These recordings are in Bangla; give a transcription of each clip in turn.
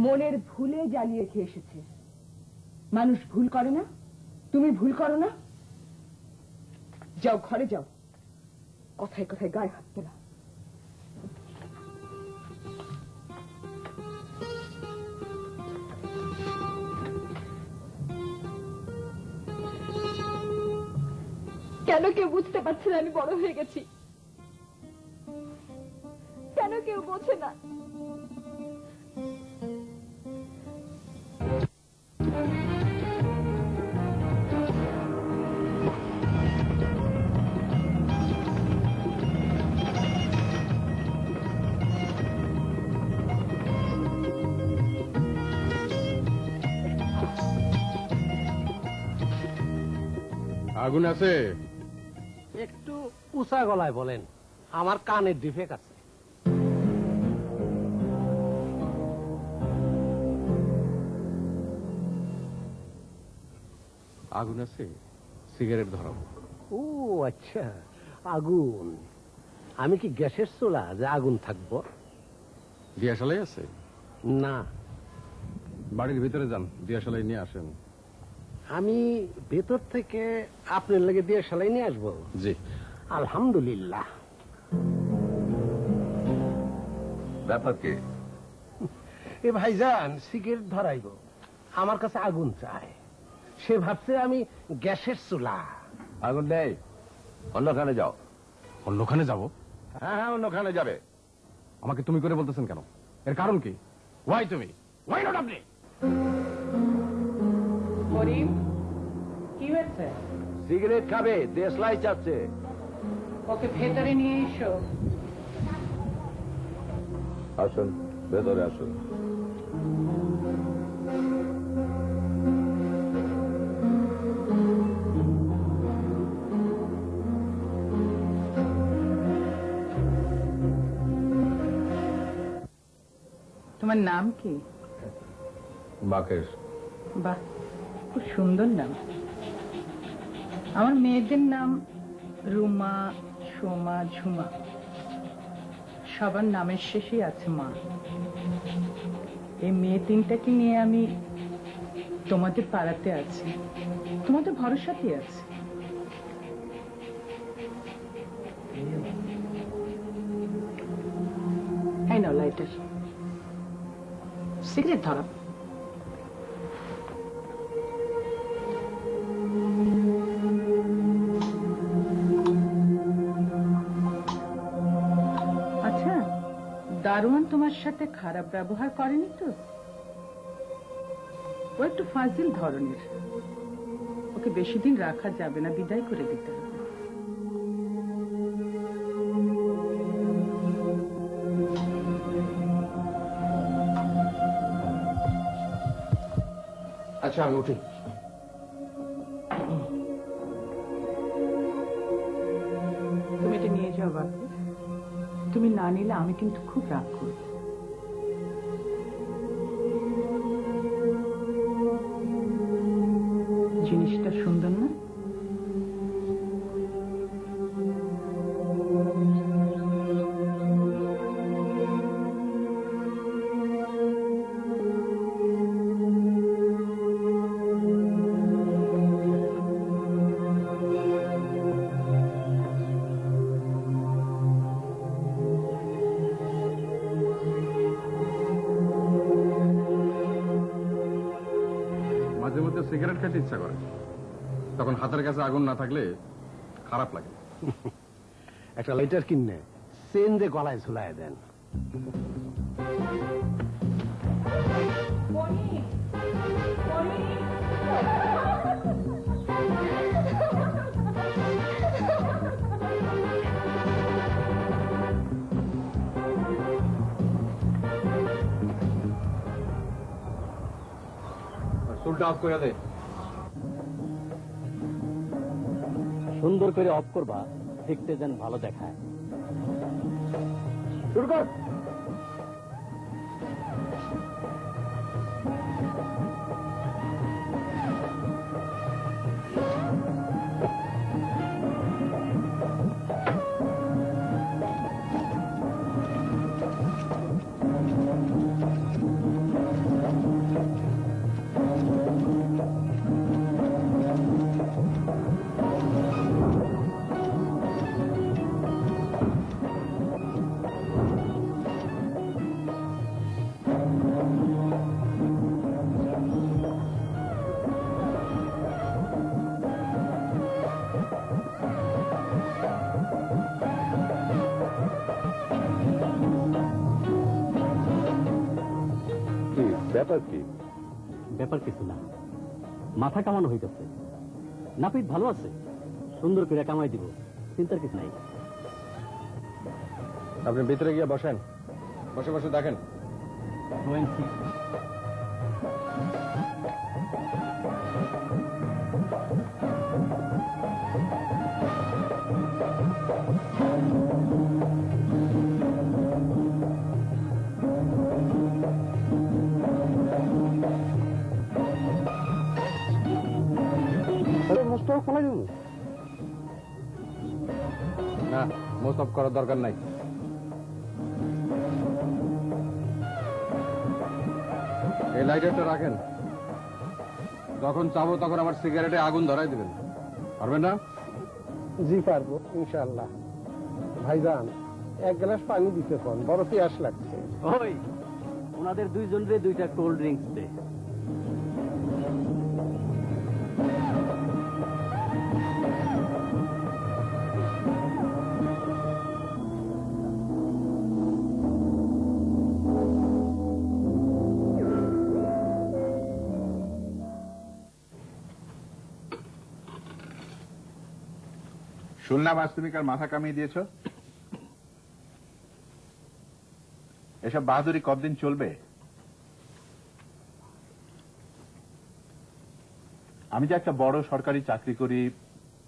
মনের ভুলে জ্বালিয়ে খেয়ে এসেছে। মানুষ ভুল করে না, তুমি ভুল করো না। যাও, ঘরে যাও, কথায় কথায় গায়ে হাত তোলা। কেন কেউ বুঝতে পারছে না আমি বড় হয়ে গেছি? কেন কেউ বোঝে না? আগুন আছে? একটু উঁচা গলায় বলেন, আমার কানের ডিফেক্ট আছে। আগুন আছে, সিগারেট ধরাবো। ও আচ্ছা, আগুন। আমি কি গ্যাসের চুলা যে আগুন থাকবো? দিয়াশালাই আছে? না, বাড়ির ভিতরে যান, দিয়াশালাই নিয়ে আসেন। আমি ভেতর থেকে আপনার লেগে দিয়ে সেলাই নিয়ে আসবো। জি। আলহামদুলিল্লাহ। ব্যাপার কি? এ ভাইজান সিগারেট ধরাইব, আমার কাছে আগুন চায়। সে ভাবছে আমি গ্যাসের চুলা। আগুন নেই, অন্যখানে যাও। অন্যখানে যাব? হ্যাঁ হ্যাঁ, অন্যখানে যাবে। আমাকে তুমি করে বলতেছেন কেন? এর কারণ কি? ওয়াই তুমি? ওয়াই নট আপনি? করিম, কি হয়েছে? সিগারেট খাবে, দেশলাই চাচ্ছে। ওকে ভেতরে নিয়ে এসো। আসুন, ভেতরে আসুন। তোমার নাম কি? বাকের। বাহ, খুব সুন্দর নাম। আমার মেয়েদের নাম রুমা, সোমা, ঝুমা। সবার নামের শেষেই আছে মা। এই মেয়ে তিনটাকে নিয়ে আমি তোমাদের পাড়াতে আছি, তোমাদের ভরসাতেই আছি। এই নাও লাইটার, সিগারেট ধরো। আচ্ছা, দারোয়ান তোমার সাথে খারাপ ব্যবহার করেনি তো? ও একটু ফাজিল ধরনের, ওকে বেশি দিন রাখা যাবে না, বিদায় করে দিতে হবে। আচ্ছা, আমি উঠি। তুমি এটা নিয়ে যাও বাবু, তুমি না নিলে আমি কিন্তু খুব রাগ করব। জিনিসটা সুন্দর না? মাঝে মধ্যে সিগারেট খেতে ইচ্ছা করে, তখন হাতের কাছে আগুন না থাকলে খারাপ লাগে। একটা লাইটার কিনে চেন যে গলায় ঝুলাই দেন। চুলটা অফ করে দে। সুন্দর করে অফ করবা, দেখতে যেন ভালো দেখায়। শুরু কর। কি ব্যাপার কি? ব্যাপার কিছু না, মাথা কামানো হইতেছে। নাপিত ভালো আছে, সুন্দর করে কামাই দিব, চিন্তার কিছু নাই। আপনি ভিতরে গিয়ে বসেন, বসে বসে দেখেন। না, মোস্ট অফ করার দরকার নাই। এই লাইটারটা রাখেন, যখন চাবো তখন আমার সিগারেটে আগুন ধরাই দিবেন, পারবেন না? জি পারবো ইনশাআল্লাহ। ভাইজান, এক গ্লাস পানি দিতে কোন, বড় পিয়াস লাগছে। ওই ওনাদের দুইজনের দুইটা কোল্ড ড্রিঙ্কস দে। শুনলাম আজ তুমি কার মাথা কামিয়ে দিয়েছ। এসব বাহাদুরি কতদিন চলবে? আমি যে একটা বড় সরকারি চাকরি করি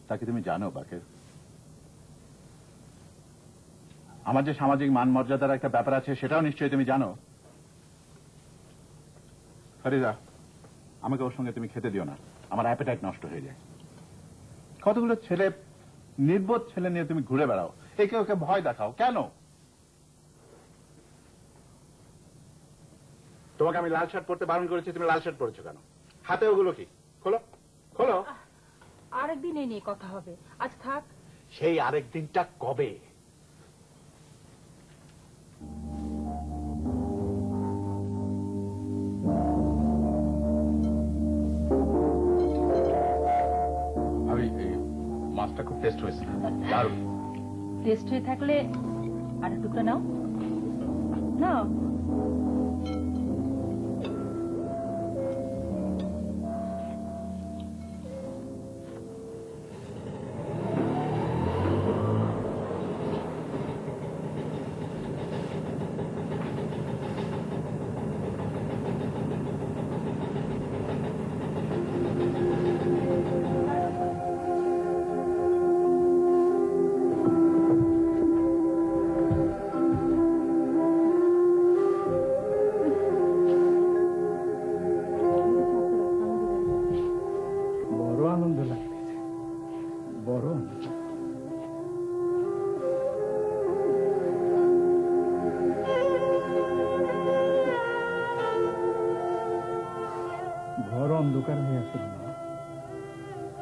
তাকে তুমি জানো বাকের। আমার যে সামাজিক মান মর্যাদার একটা ব্যাপার আছে সেটাও নিশ্চয়ই তুমি জানো। ফরিদা, আমাকে ওর সঙ্গে তুমি খেতে দিও না, আমার অ্যাপেটাইট নষ্ট হয়ে যায়। কতগুলো ছেলে, নির্বোধ ছেলে নিয়ে তুমি ঘুরে বেড়াও, একে ওকে ভয় দেখাও কেন? তোমাকে আমি লাল শার্ট পরতে বারণ করেছি, তুমি লাল শার্ট পরেছো কেন? হাতে ওগুলো কি? খোলো খোলো। আরেকদিন এই নিয়ে কথা হবে, আজ থাক। সেই আরেক দিনটা কবে? আমি মাছটা খুব টেস্ট হয়েছে, দারুণ। টেস্ট হয়ে থাকলে আর টুকরা নাও নাও। বড় আনন্দ লাগতেছে, বড় আনন্দ। ঘর অন্ধকার হয়ে আছে,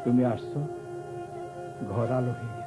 তুমি আসছো, ঘর আলো হয়ে গেছে।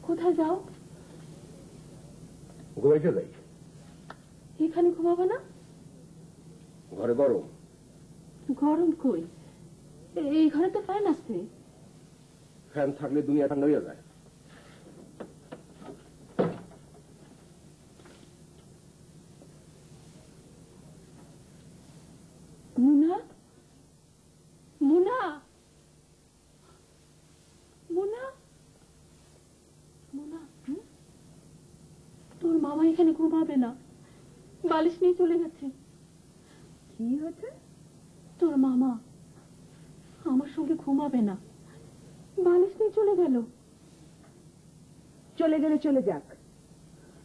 কোথায় যাও? ঘুমাইতে যাই। এখানে ঘুমাবো না? ঘরে গরম। গরম কই, এই ঘরে তো ফ্যান আছে। ফ্যান থাকলে দুনিয়া ঠান্ডা হয়ে যায়। মুনা, মুনা, মুনা, মামা এখানে ঘুমাবে না, বালিশ নিয়ে চলে গেছে। কি হয়েছে? তোর মামা আমার সঙ্গে ঘুমাবে না, বালিশ নিয়ে চলে গেল। চলে গেলে চলে যাক,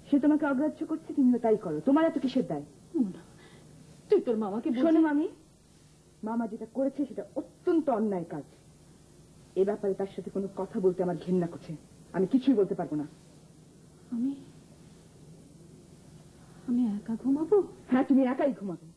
সে তোমাকে অগ্রাহ্য করছে, তুমিও তাই করো। তোমার এত কিসের দায়? মোনা, তুই তোর মামাকে শোনো মামি, মামা যেটা করেছে সেটা অত্যন্ত অন্যায় কাজ। এ ব্যাপারে তার সাথে কোনো কথা বলতে আমার ঘৃণা করছে। আমি কিছুই বলতে পারবো না। আমি আমি একা ঘুমাবো? হ্যাঁ, তুমি একাই ঘুমাবে।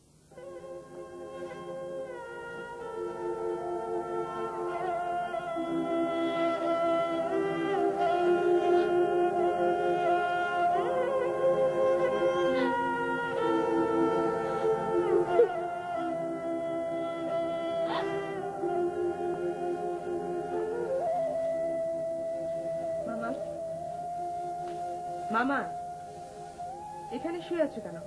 মামা, মামা, এখানে শুয়ে আছো কেন?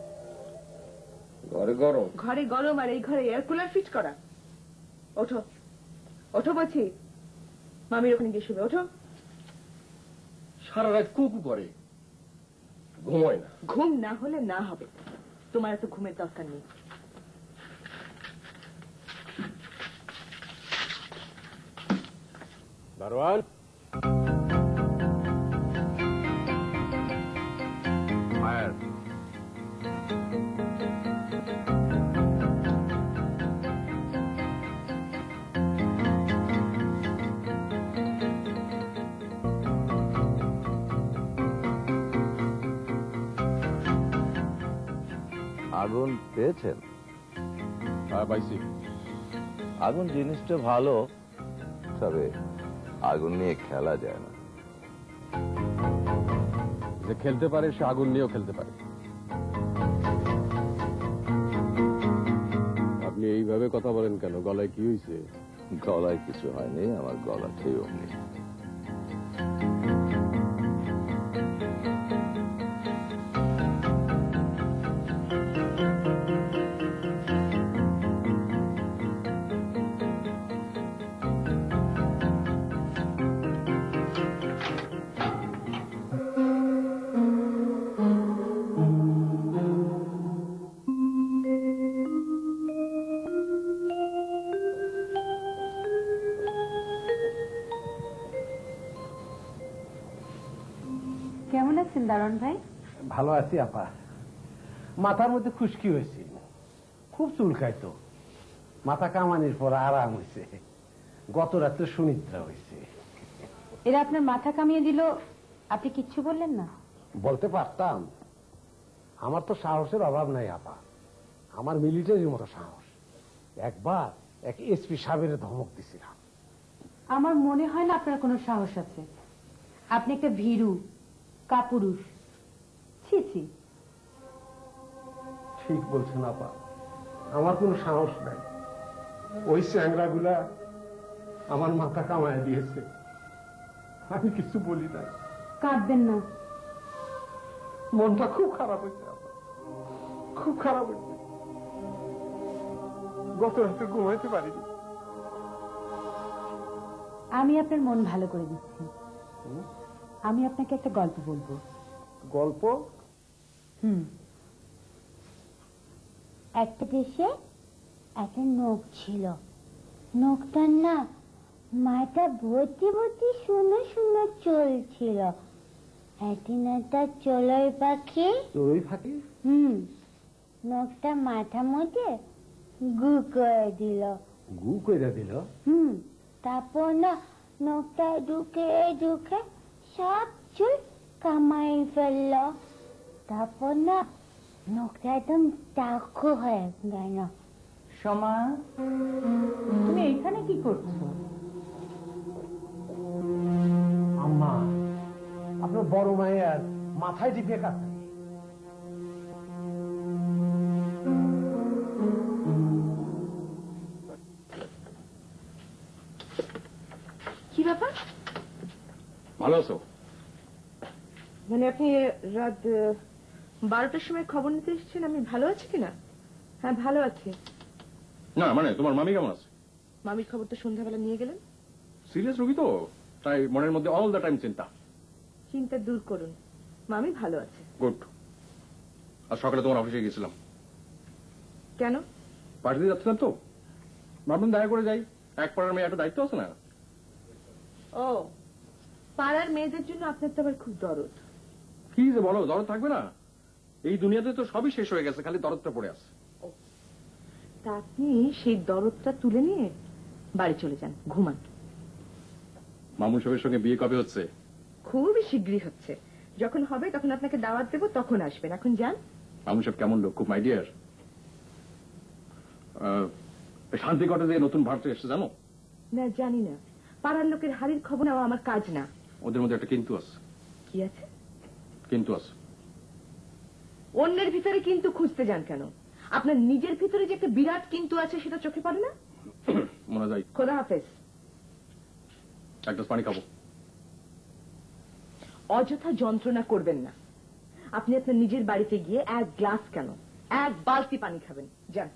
ঘরে গরম। ঘরে গরম আর এই ঘরে এয়ার কুলার ফিট করা। ওঠো, ওঠো বলছি। মামির ওখানে গিয়ে শুবে। ওঠো। সারা রাত কুকু করে, ঘুমায় না। ঘুম না হলে না হবে, তোমার এত ঘুমের দরকার নেই। দারোয়ান, ফায়ার। আগুন পেয়েছেন? হ্যাঁ পাইছি। আগুন জিনিসটা ভালো, তবে আগুন নিয়ে খেলা যায় না। যে খেলতে পারে সে আগুন নিয়েও খেলতে পারে। আপনি এইভাবে কথা বলেন কেন? গলায় কি হয়েছে? গলায় কিছু হয়নি, আমার গলা খেয়ে অমনি। কেমন আছেন দারোয়ান ভাই? ভালো আছি আপা। মাথার মধ্যে খুশকি হয়েছে, খুব চুলকাইতো। মাথা কামানির পর আরাম হয়েছে। গত রাত্রে সুনিদ্রা হয়েছে। এরা আপনার মাথা কামিয়ে দিল, আপনি কিচ্ছু বললেন না? বলতে পারতাম, আমার তো সাহসের অভাব নাই আপা। আমার মিলিটারির মতো সাহস। একবার এক এসপি সাহেবের ধমক দিছিলাম। আমার মনে হয় না আপনার কোনো সাহস আছে। আপনি একটা ভীরু কাপুরুষ। ছি ছি। ঠিক বলছেন আপা, আমার কোনো সাহস নাই। ওই চ্যাংরাগুলা আমার মাথা কামায় দিয়েছে, আমি কিছু বলি না। কাঁদবেন না। মনটা খুব খারাপ হয়েছে আপা, খুব খারাপ হয়েছে। গত রাতে ঘুমাইতে পারিনি। আমি আপনার মন ভালো করে দিচ্ছি। আমি আপনাকে একটা গল্প বলবো। গল্প? একটা দেশে একটা নখ ছিল। নখটার না মাথা ভর্তি ভর্তি শূন্য শূন্য চলছিল। একদিন একটা চড়ুই পাখি চড়ুই পাখি নখটা মাথা মধ্যে গু করে দিল। গু করে দিল? তারপর না নখটা ঢুকে ঢুকে সব চুল কামাই ফেলল। তারপর না নখটা একদম টাকু হয়ে গেল। সোমা, তুমি এখানে কি করছো? আম্মা, আপনার বড় মায়ের মাথায় টিপে কাছে। কি ব্যাপার? ভালো আছো? মানে আপনি রাত 12টার সময় খবর নিতে এসেছেন আমি ভালো আছি কিনা? হ্যাঁ ভালো আছি। না মানে তোমার মামি কেমন আছে? মামির খবর তো সন্ধ্যাবেলা নিয়ে গেলেন। সিরিয়াস রোগী তো, তাই মনের মধ্যে অল দ্য টাইম চিন্তা। চিন্তা দূর করুন, মামি ভালো আছে। গুড। আর সকালে তোমার অফিসে গেছিলাম। কেন? পার্টিতে যাচ্ছিলাম তো, ভাবলাম দেখা করে যাই। এক পাড়ার মেয়ে একটা দায়িত্ব আছে না? ও, পাড়ার মেয়েদের জন্য আপনার তো আবার খুব দরদ। কি যে বলো, দরদ থাকবে না? এই দুনিয়াতে তো সবই শেষ হয়ে গেছে, খালি দরদটা পড়ে আছে। তা আপনি সেই দরদটা তুলে নিয়ে বাড়ি চলে যান, ঘুমান। মামুন সাহেবের সঙ্গে বিয়ে কবে হচ্ছে? খুবই শীঘ্রই হচ্ছে। যখন হবে তখন আপনাকে দাওয়াত দেবো, তখন আসবেন। এখন যান। মামুন সাহেব কেমন লোক? খুব মাই ডিয়ার। শান্তি কটেজে নতুন ভাড়াটে এসছে জানো? না, জানি না। পাড়ার লোকের হাড়ির খবর নেওয়া আমার কাজ না। ওদের মধ্যে একটা কিন্তু আছে। কি আছে? কিন্তু আছে। অন্যের ভিতরে কিন্তু খুঁজতে যান কেন? আপনার নিজের ভিতরে যে একটা বিরাট কিন্তু আছে সেটা চোখে পড়ে না? মনে যায়। খোদা হাফেজ। এক গ্লাস পানি খাবো। অযথা যন্ত্রণা করবেন না। আপনি আপনার নিজের বাড়িতে গিয়ে এক গ্লাস কেন, এক বালতি পানি খাবেন। যান।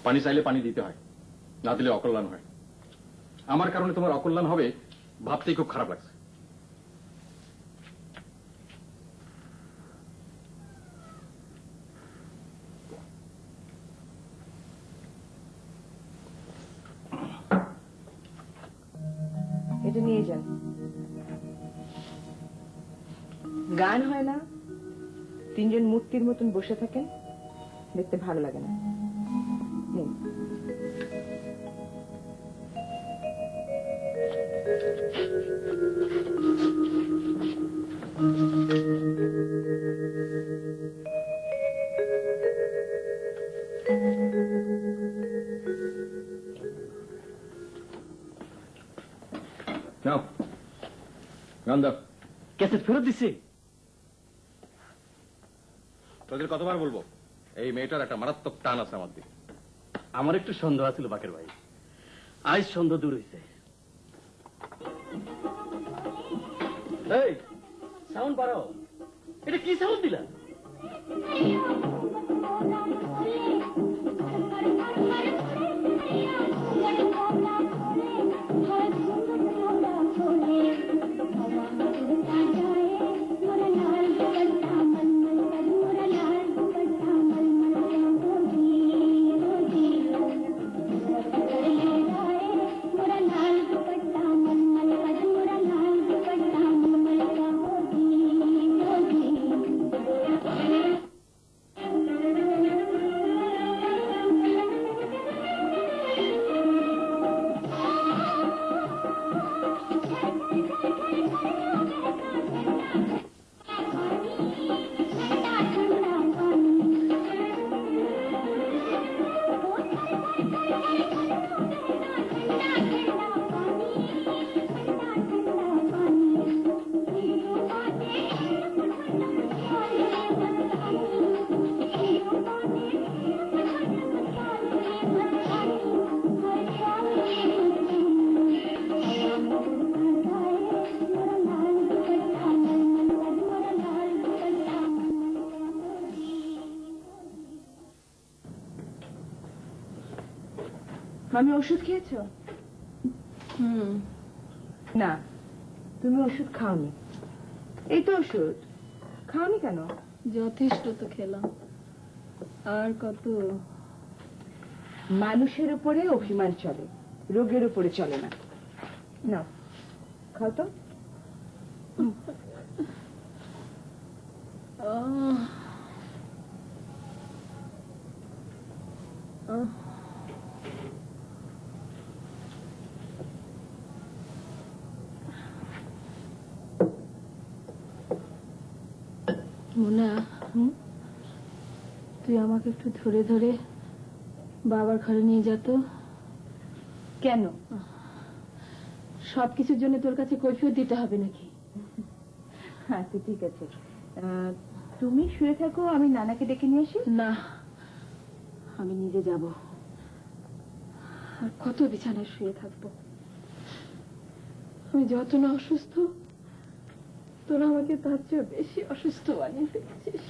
পানি চাইলে পানি দিতে হয়, না দিলে অকল্যাণ হয়। আমার কারণে তোমার অকল্যাণ হবে ভাবতেই খুব খারাপ লাগছে। এটা নিয়ে যান। গান হয় না, তিনজন মূর্তির মতন বসে থাকেন, দেখতে ভালো লাগে না। নিন। নাও, গান দাও। ক্যাসেট ফেরত দিছি। তোদের কতবার বলবো, এই মেয়েটার একটা মারাত্মক টান আছে আমার দিকে। আমার একটু সন্দেহ আছিল বাকের ভাই, আজ সন্দেহ দূর হয়েছে। এই সাউন্ড বাড়াও। এটা কি সাউন্ড দিলা? আমি ওষুধ খেয়েছো? না, তুমি ওষুধ খাওনি। এই তো ওষুধ খাওনি কেন? যথেষ্ট তো খেলাম, আর কত? মানুষের উপরে অভিমান চলে, রোগের উপরে চলে না। না, খাও তো। মোনা, তুই আমাকে একটু ধরে ধরে বাবার ঘরে নিয়ে যেত। কেন? সবকিছুর জন্য তোর কাছে কৈফিয়ত দিতে হবে নাকি? আচ্ছা ঠিক আছে, তুমি শুয়ে থাকো, আমি নানাকে ডেকে নিয়ে আসি। না, আমি নিজে যাব। আর কত বিছানায় শুয়ে থাকবো? আমি যত না অসুস্থ, তোরা আমাকে তার চেয়ে বেশি অসুস্থ বানিয়ে ফেলছিস।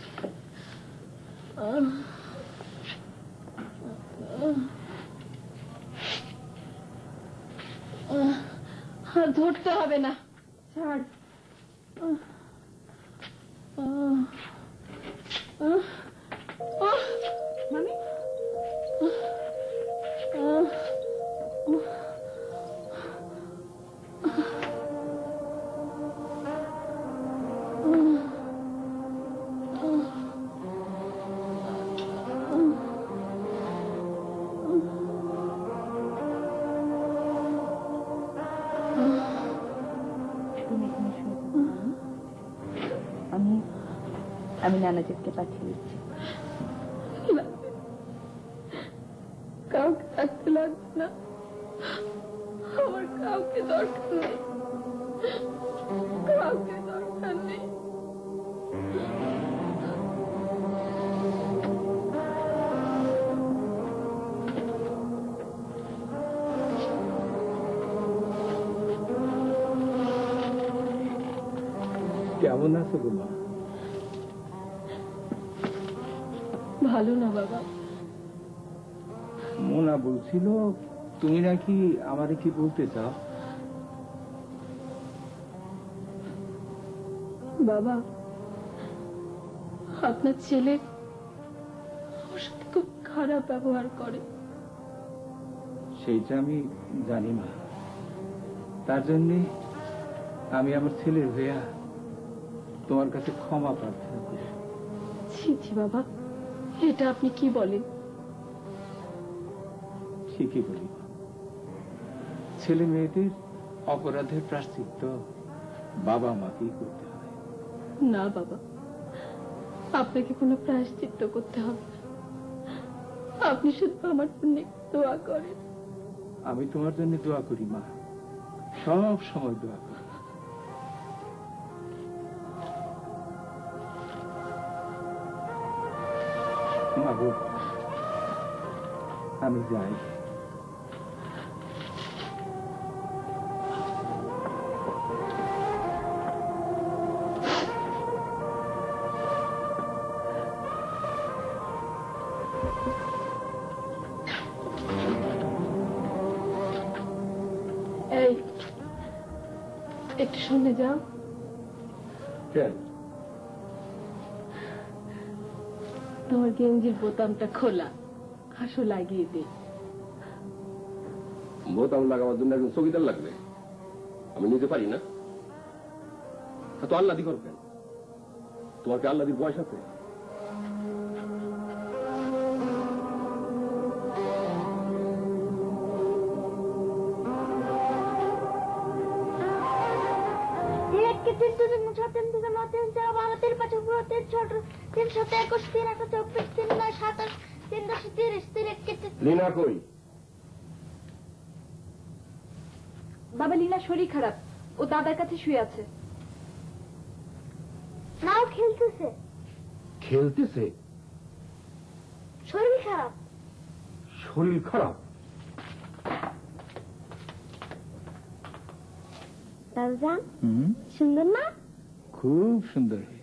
ধরতে হবে না, ছাড়। মামি আমি নানাজিকে পাঠিয়ে দিচ্ছি। কাউকে থাকতে লাগবে না, আমার কাউকে দরকার নেই, কাউকে দরকার নেই। কেমন আছো গো মা? ভালো না বাবা। মোনা বলছিল তুমি নাকি আমারে কি বলতে চাও? বাবা, আপনার ছেলে আমার সাথে খুব খারাপ ব্যবহার করে। সেইটা আমি জানি মা, তার জন্য আমি আমার ছেলের হইয়া তোমার কাছে ক্ষমা প্রার্থনা করি। ছি ছি বাবা, এটা আপনি কি বলেন? ঠিকই বলি, ছেলে মেয়েদের অপরাধের প্রায়শ্চিত্ত বাবা মাকেই করতে হয়। না বাবা, আপনাকে কোনো প্রায়শ্চিত্ত করতে হবে না, আপনি শুধু আমার জন্য দোয়া করেন। আমি তোমার জন্য দোয়া করি মা, সব সময় দোয়া করি। মা গো, আমি যাই। এই, একটু শুনে যাও। তোমার গেঞ্জির বোতামটা খোলা, হাসো লাগিয়ে দে। বোতাম লাগাবার জন্য একজন চকিদার লাগবে, আমি নিতে পারি না। তো আল্লাদি করবেন, তোমার কি আল্লাদির বয়স আছে? লীনা কই? বাবা, লীলা শরীর খারাপ, ও দাদার কাছে শুয়ে আছে। নাও খেলতেছে, খেলতেছে? শরীর খারাপ। শরীর খারাপ? দাদা সুন্দর না? খুব সুন্দর হয়েছে।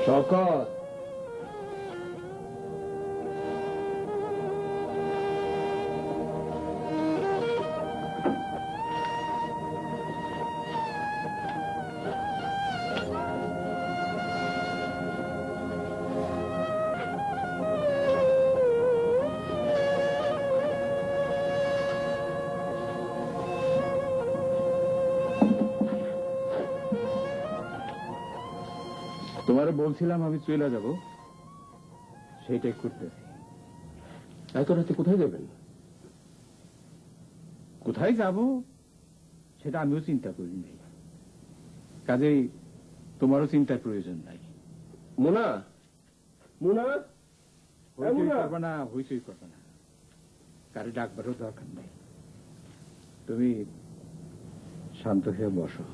শওকত, তোমারে বলছিলাম আমি চলে যাব, সেইটাই করতেছি। এত রাতে কোথায় যাবেন? কোথায় যাব সেটা আমিও চিন্তা করি নাই, কাজেই তোমারও চিন্তার প্রয়োজন নাই। মোনা, মোনা, হইচই করবে না, হইচই করবে না, কারে ডাকবারও দরকার নেই। তুমি শান্ত হয়ে বসো।